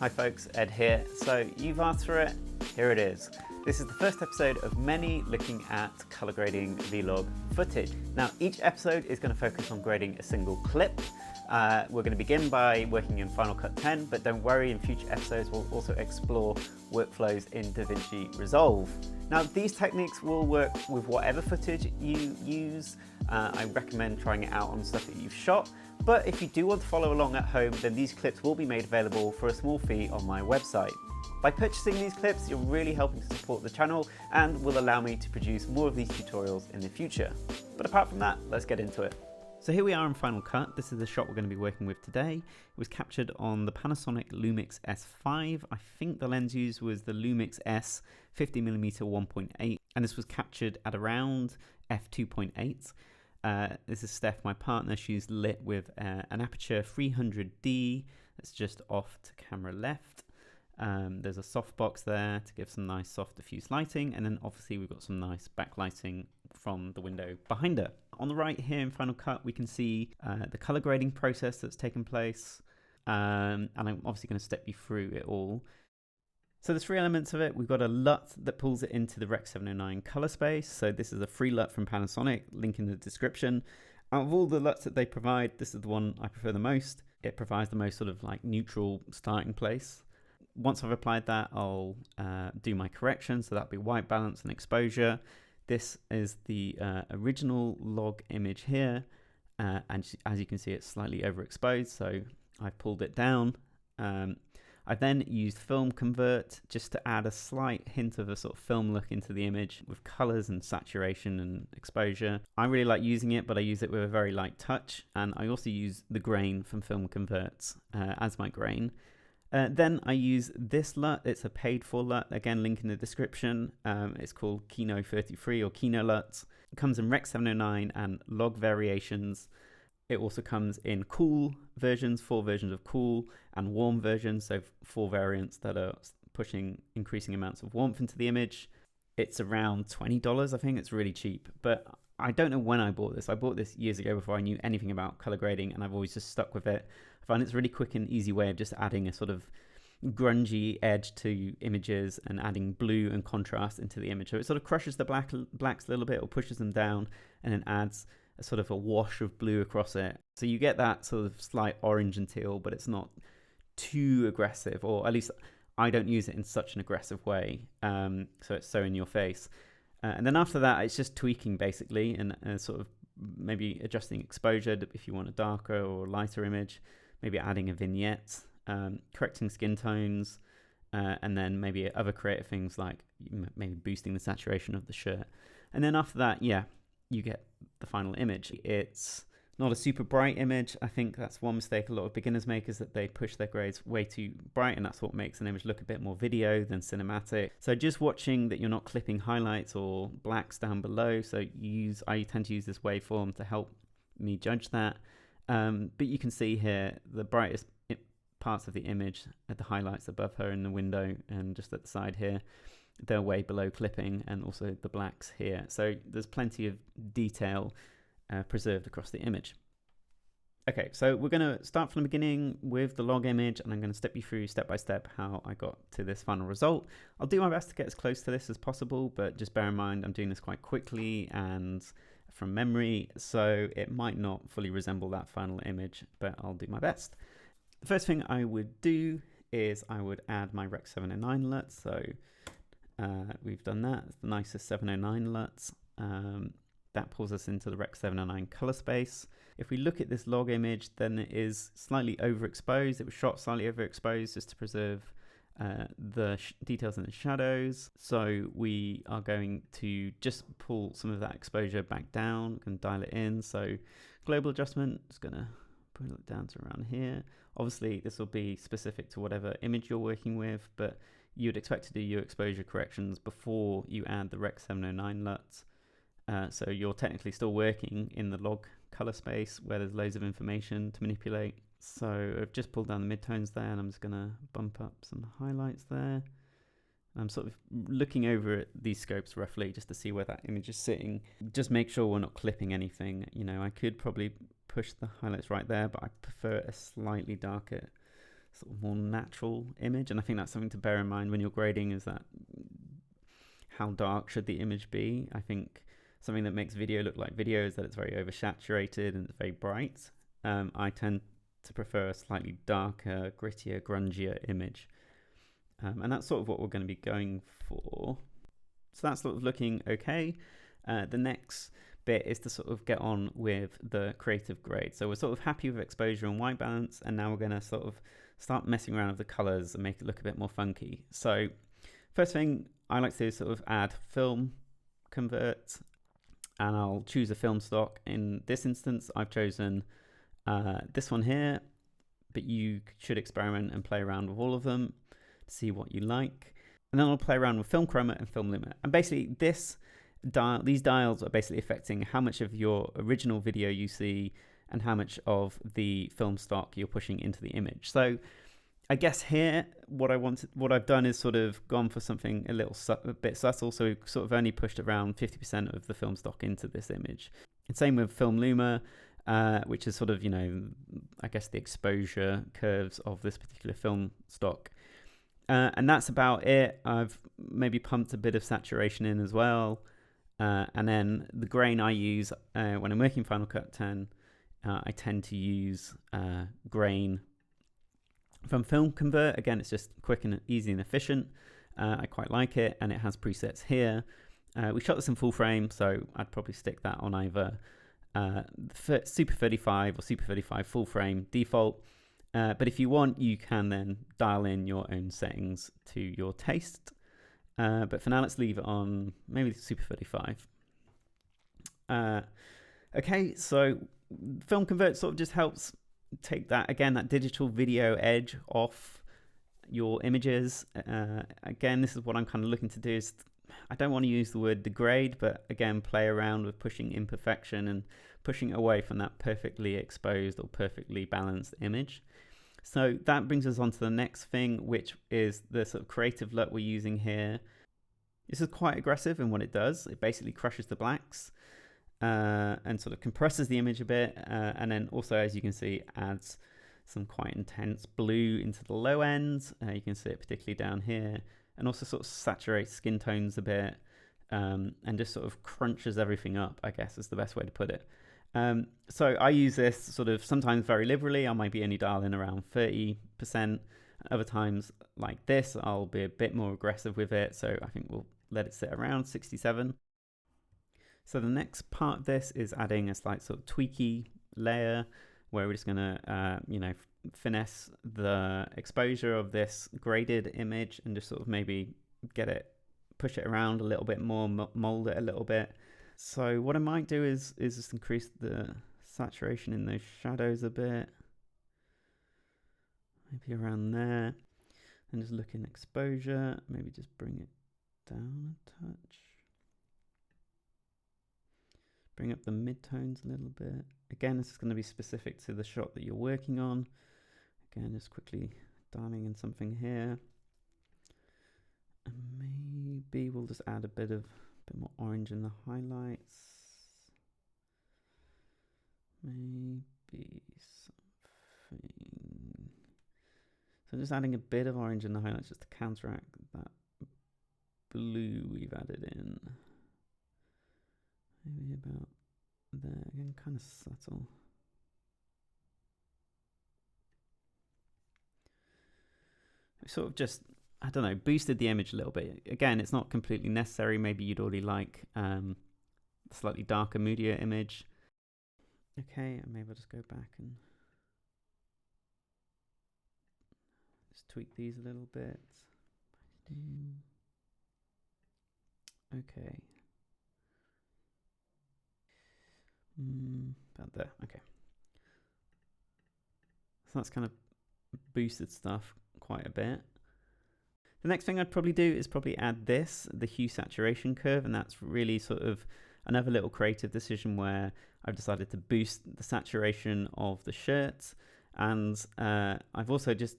Hi folks, Ed here. So you've asked for it, here it is. This is the first episode of many looking at color grading vlog footage. Now each episode is going to focus on grading a single clip. We're going to begin by working in Final Cut 10, but don't worry, in future episodes we'll also explore workflows in DaVinci Resolve. Now these techniques will work with whatever footage you use. I recommend trying it out on stuff that you've shot, but if you do want to follow along at home, then these clips will be made available for a small fee on my website. By purchasing these clips, you're really helping to support the channel and will allow me to produce more of these tutorials in the future. But apart from that, let's get into it. So here we are in Final Cut. This is the shot we're going to be working with today. It was captured on the Panasonic LUMIX S5. I think the lens used was the LUMIX S 50mm 1.8, and this was captured at around f2.8. This is Steph, my partner. She's lit with an aperture 300D that's just off to camera left. There's a softbox there to give some nice soft diffuse lighting, and then obviously we've got some nice backlighting from the window behind her. On the right here in Final Cut, we can see the color grading process that's taken place, and I'm obviously going to step you through it all. So there's three elements of it. We've got a LUT that pulls it into the Rec. 709 color space. So this is a free LUT from Panasonic, link in the description. Out of all the LUTs that they provide, this is the one I prefer the most. It provides the most sort of like neutral starting place. Once I've applied that, I'll do my correction. So that'll be white balance and exposure. This is the original log image here. And as you can see, it's slightly overexposed. So I've pulled it down. I then used film convert just to add a slight hint of a sort of film look into the image with colors and saturation and exposure. I really like using it, but I use it with a very light touch. And I also use the grain from film converts as my grain. Then I use this LUT. It's a paid for LUT. Again, link in the description. It's called Kino 33 or Kino LUT. It comes in Rec. 709 and log variations. It also comes in cool versions, 4 versions of cool, and warm versions, so 4 variants that are pushing increasing amounts of warmth into the image. It's around $20, I think. It's really cheap, but I don't know when I bought this. I bought this years ago before I knew anything about color grading, and I've always just stuck with it. I find it's a really quick and easy way of just adding a sort of grungy edge to images and adding blue and contrast into the image. So it sort of crushes the blacks a little bit or pushes them down, and then adds a sort of a wash of blue across it. So you get that sort of slight orange and teal, but it's not too aggressive, or at least I don't use it in such an aggressive way. So it's so in your face. And then after that, it's just tweaking basically, and sort of maybe adjusting exposure if you want a darker or lighter image, maybe adding a vignette, correcting skin tones, and then maybe other creative things like maybe boosting the saturation of the shirt. And then after that, yeah, you get the final image. It's not a super bright image. I think that's one mistake a lot of beginners make, is that they push their grades way too bright, and that's what makes an image look a bit more video than cinematic. So just watching that you're not clipping highlights or blacks down below. So I tend to use this waveform to help me judge that. But you can see here the brightest parts of the image at the highlights above her in the window, and just at the side here, they're way below clipping, and also the blacks here. So there's plenty of detail preserved across the image. Okay, so we're going to start from the beginning with the log image, and I'm going to step you through step by step how I got to this final result. I'll do my best to get as close to this as possible, but just bear in mind I'm doing this quite quickly and from memory, so it might not fully resemble that final image, but I'll do my best. The first thing I would do is I would add my Rec. 709 LUT. So we've done that. It's the nicest 709 LUT. That pulls us into the Rec. 709 color space. If we look at this log image, then it is slightly overexposed. It was shot slightly overexposed just to preserve the details in the shadows. So we are going to just pull some of that exposure back down. We can dial it in. So global adjustment is going to pull it down to around here. Obviously, this will be specific to whatever image you're working with, but you'd expect to do your exposure corrections before you add the Rec. 709 LUT. So you're technically still working in the log color space where there's loads of information to manipulate. So I've just pulled down the midtones there, and I'm just going to bump up some highlights there. I'm sort of looking over at these scopes roughly just to see where that image is sitting. Just make sure we're not clipping anything. You know, I could probably push the highlights right there, but I prefer a slightly darker sort of more natural image. And I think that's something to bear in mind when you're grading, is that how dark should the image be? I think something that makes video look like video is that it's very oversaturated and it's very bright. I tend to prefer a slightly darker, grittier, grungier image. And that's sort of what we're going to be going for. So that's sort of looking okay. The next bit is to sort of get on with the creative grade. So we're sort of happy with exposure and white balance, and now we're going to sort of start messing around with the colors and make it look a bit more funky. So first thing I like to do is sort of add film convert, and I'll choose a film stock. In this instance, I've chosen this one here, but you should experiment and play around with all of them to see what you like. And then I'll play around with film chroma and film luma. And basically these dials are basically affecting how much of your original video you see and how much of the film stock you're pushing into the image. So I guess here what I've done is sort of gone for something a bit subtle. So we've sort of only pushed around 50% of the film stock into this image. And same with film luma, which is sort of, you know, I guess the exposure curves of this particular film stock. And that's about it. I've maybe pumped a bit of saturation in as well. And then the grain I use when I'm working Final Cut 10, I tend to use grain from Film Convert. Again, it's just quick and easy and efficient. I quite like it, and it has presets here. We shot this in full frame, so I'd probably stick that on either Super 35 or Super 35 full frame default. But if you want, you can then dial in your own settings to your taste. But for now, let's leave it on maybe Super 35. Okay, so Film Convert sort of just helps take that, again, that digital video edge off your images. Again, this is what I'm kind of looking to do, is I don't want to use the word degrade, but again, play around with pushing imperfection and pushing away from that perfectly exposed or perfectly balanced image. So that brings us on to the next thing, which is the sort of creative LUT we're using here. This is quite aggressive in what it does. It basically crushes the blacks and sort of compresses the image a bit. And then also, as you can see, adds some quite intense blue into the low ends. You can see it particularly down here. And also sort of saturates skin tones a bit and just sort of crunches everything up, I guess is the best way to put it. So I use this sort of sometimes very liberally. I might be only dialing around 30%. Other times like this, I'll be a bit more aggressive with it. So I think we'll let it sit around 67. So the next part of this is adding a slight sort of tweaky layer where we're just going to, you know, finesse the exposure of this graded image and just sort of maybe push it around a little bit more, mold it a little bit. So what I might do is just increase the saturation in those shadows a bit, maybe around there, and just look in exposure, maybe just bring it down a touch, bring up the midtones a little bit. Again, this is going to be specific to the shot that you're working on. Again, just quickly dialing in something here, and maybe we'll just add a bit more orange in the highlights. Maybe something. So just adding a bit of orange in the highlights just to counteract that blue we've added in. Maybe about there. Again, kind of subtle. I sort of just, I don't know, boosted the image a little bit. Again, it's not completely necessary. Maybe you'd already like a slightly darker, moodier image. Okay, and maybe I'll just go back and just tweak these a little bit. Okay. About there, okay. So that's kind of boosted stuff quite a bit. The next thing I'd probably do is probably add the hue saturation curve, and that's really sort of another little creative decision where I've decided to boost the saturation of the shirt, and I've also just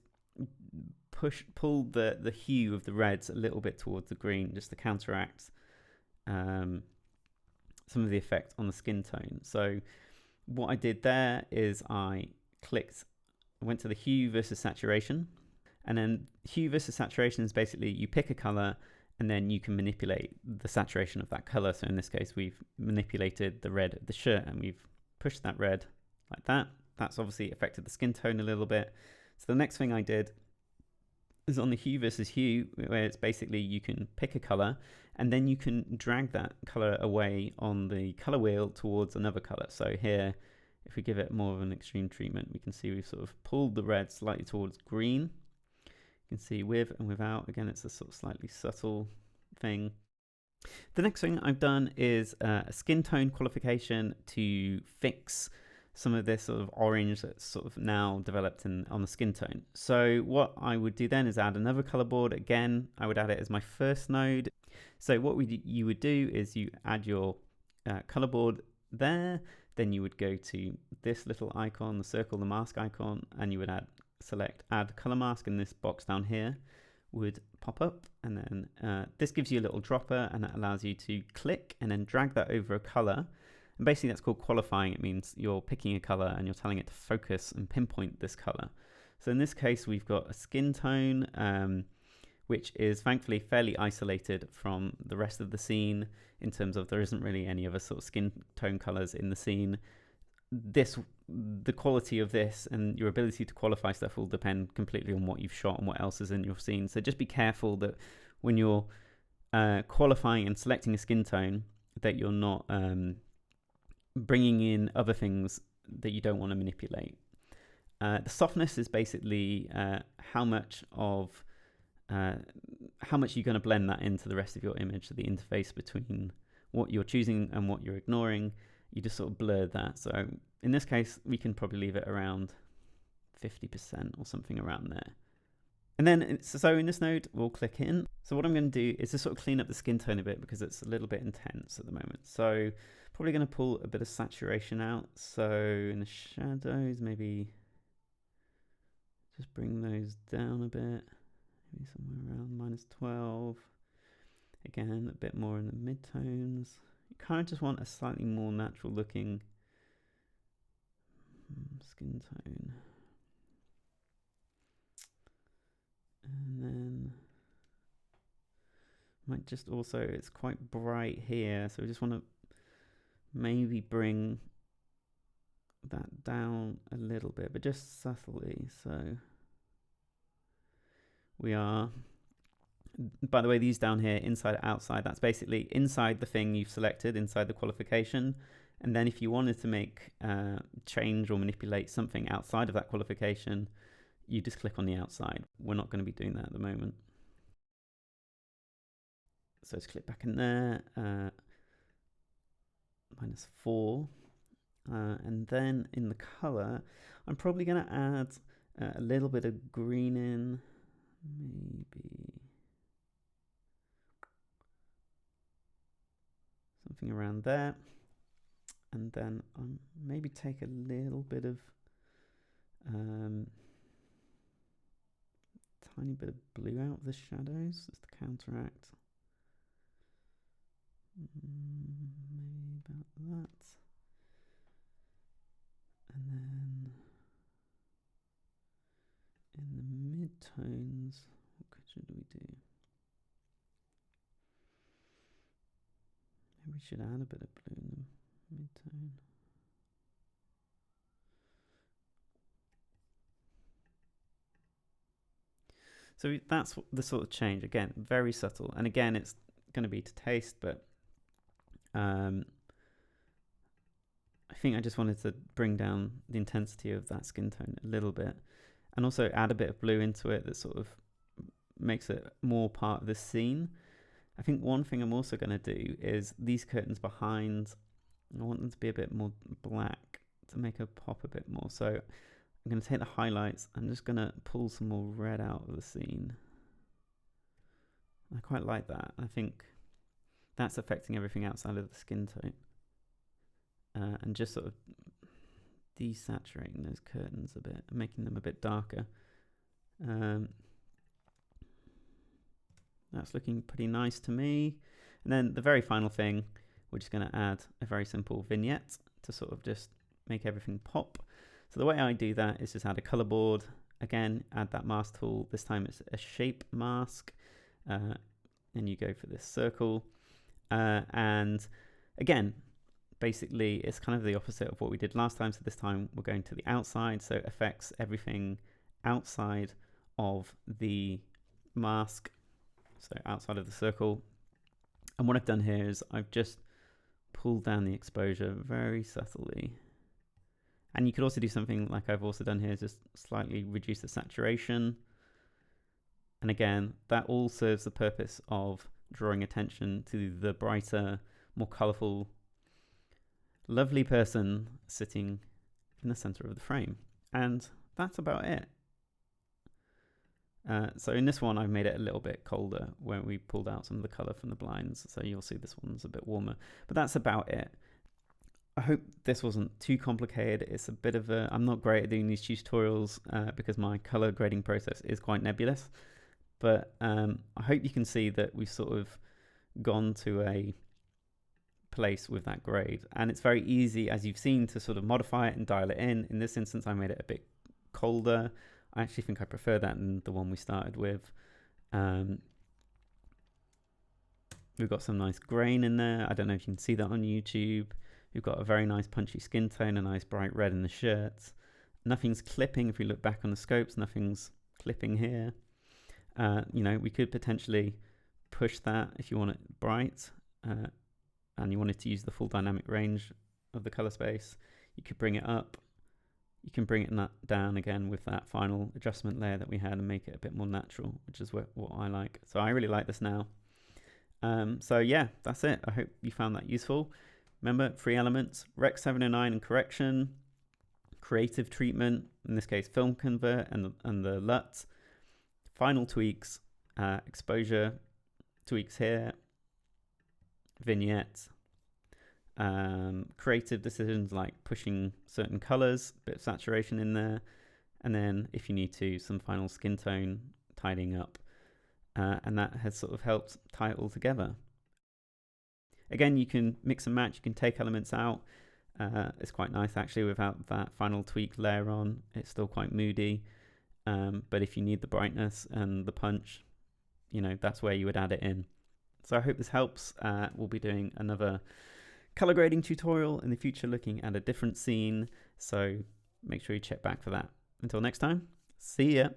pulled the hue of the reds a little bit towards the green just to counteract some of the effect on the skin tone. So what I did there is I clicked I went to the hue versus saturation. And then hue versus saturation is basically you pick a color and then you can manipulate the saturation of that color. So in this case, we've manipulated the red of the shirt and we've pushed that red like that. That's obviously affected the skin tone a little bit. So the next thing I did is on the hue versus hue, where it's basically you can pick a color and then you can drag that color away on the color wheel towards another color. So here, if we give it more of an extreme treatment, we can see we've sort of pulled the red slightly towards green. You can see with and without. Again, it's a sort of slightly subtle thing. The next thing I've done is a skin tone qualification to fix some of this sort of orange that's sort of now developed on the skin tone. So what I would do then is add another color board. Again, I would add it as my first node. So what you would do is you add your color board there, then you would go to this little icon, the circle, the mask icon, and you would select add color mask, and this box down here would pop up, and then this gives you a little dropper, and that allows you to click and then drag that over a color. And basically that's called qualifying. It means you're picking a color and you're telling it to focus and pinpoint this color. So in this case, we've got a skin tone, which is thankfully fairly isolated from the rest of the scene in terms of there isn't really any other sort of skin tone colors in the scene. The quality of this and your ability to qualify stuff will depend completely on what you've shot and what else is in your scene. So just be careful that when you're qualifying and selecting a skin tone, that you're not bringing in other things that you don't want to manipulate. The softness is basically how much you're going to blend that into the rest of your image, so the interface between what you're choosing and what you're ignoring. You just sort of blur that. So in this case, we can probably leave it around 50% or something around there. And then, so in this node, we'll click in. So what I'm going to do is just sort of clean up the skin tone a bit because it's a little bit intense at the moment. So probably going to pull a bit of saturation out. So in the shadows, maybe just bring those down a bit. Maybe somewhere around -12. Again, a bit more in the mid-tones. You kind of just want a slightly more natural looking skin tone. And then might just also, it's quite bright here, so we just want to maybe bring that down a little bit, but just subtly. So we are, by the way, these down here, inside, outside, that's basically inside the thing you've selected, inside the qualification. And then if you wanted to make change or manipulate something outside of that qualification, you just click on the outside. We're not going to be doing that at the moment. So let's click back in there, -4. And then in the color, I'm probably going to add a little bit of green in, maybe something around there. And then maybe take a little bit of tiny bit of blue out of the shadows just to counteract. Maybe about that. And then in the mid-tones, what should we do? Maybe we should add a bit of blue in the mid-tone. So that's the sort of change. Again, very subtle. And again, it's going to be to taste, but I think I just wanted to bring down the intensity of that skin tone a little bit, and also add a bit of blue into it that sort of makes it more part of the scene. I think one thing I'm also going to do is these curtains behind, I want them to be a bit more black to make it pop a bit more. So I'm going to take the highlights. I'm just going to pull some more red out of the scene. I quite like that. I think that's affecting everything outside of the skin tone. And just sort of desaturating those curtains a bit, making them a bit darker. That's looking pretty nice to me. And then the very final thing, we're just going to add a very simple vignette to sort of just make everything pop. So the way I do that is just add a color board. Again, add that mask tool. This time it's a shape mask. And you go for this circle. And again, basically it's kind of the opposite of what we did last time. So this time we're going to the outside. So it affects everything outside of the mask. So outside of the circle. And what I've done here is I've just pulled down the exposure very subtly. And you could also do something like I've also done here, just slightly reduce the saturation. And again, that all serves the purpose of drawing attention to the brighter, more colorful, lovely person sitting in the center of the frame. And that's about it. So in this one, I've made it a little bit colder when we pulled out some of the color from the blinds. So you'll see this one's a bit warmer, but that's about it. I hope this wasn't too complicated. It's a bit of a, I'm not great at doing these tutorials because my color grading process is quite nebulous, but I hope you can see that we've sort of gone to a place with that grade, and it's very easy, as you've seen, to sort of modify it and dial it in. In this instance, I made it a bit colder. I actually think I prefer that than the one we started with. We've got some nice grain in there. I don't know if you can see that on YouTube. We've got a very nice punchy skin tone, a nice bright red in the shirts. Nothing's clipping. If we look back on the scopes, nothing's clipping here. You know, we could potentially push that if you want it bright and you wanted to use the full dynamic range of the color space. You could bring it up. You can bring it down again with that final adjustment layer that we had and make it a bit more natural, which is what I like. So I really like this now. So yeah, that's it. I hope you found that useful. Remember, 3 elements: Rec 709 and correction, creative treatment, in this case film convert and the LUT, final tweaks, exposure tweaks here, vignette, creative decisions like pushing certain colors, bit of saturation in there, and then if you need to, some final skin tone tidying up, and that has sort of helped tie it all together. Again, you can mix and match, you can take elements out. It's quite nice actually without that final tweak layer on. It's still quite moody, but if you need the brightness and the punch, you know, that's where you would add it in. So I hope this helps. We'll be doing another color grading tutorial in the future looking at a different scene, so make sure you check back for that. Until next time, see ya.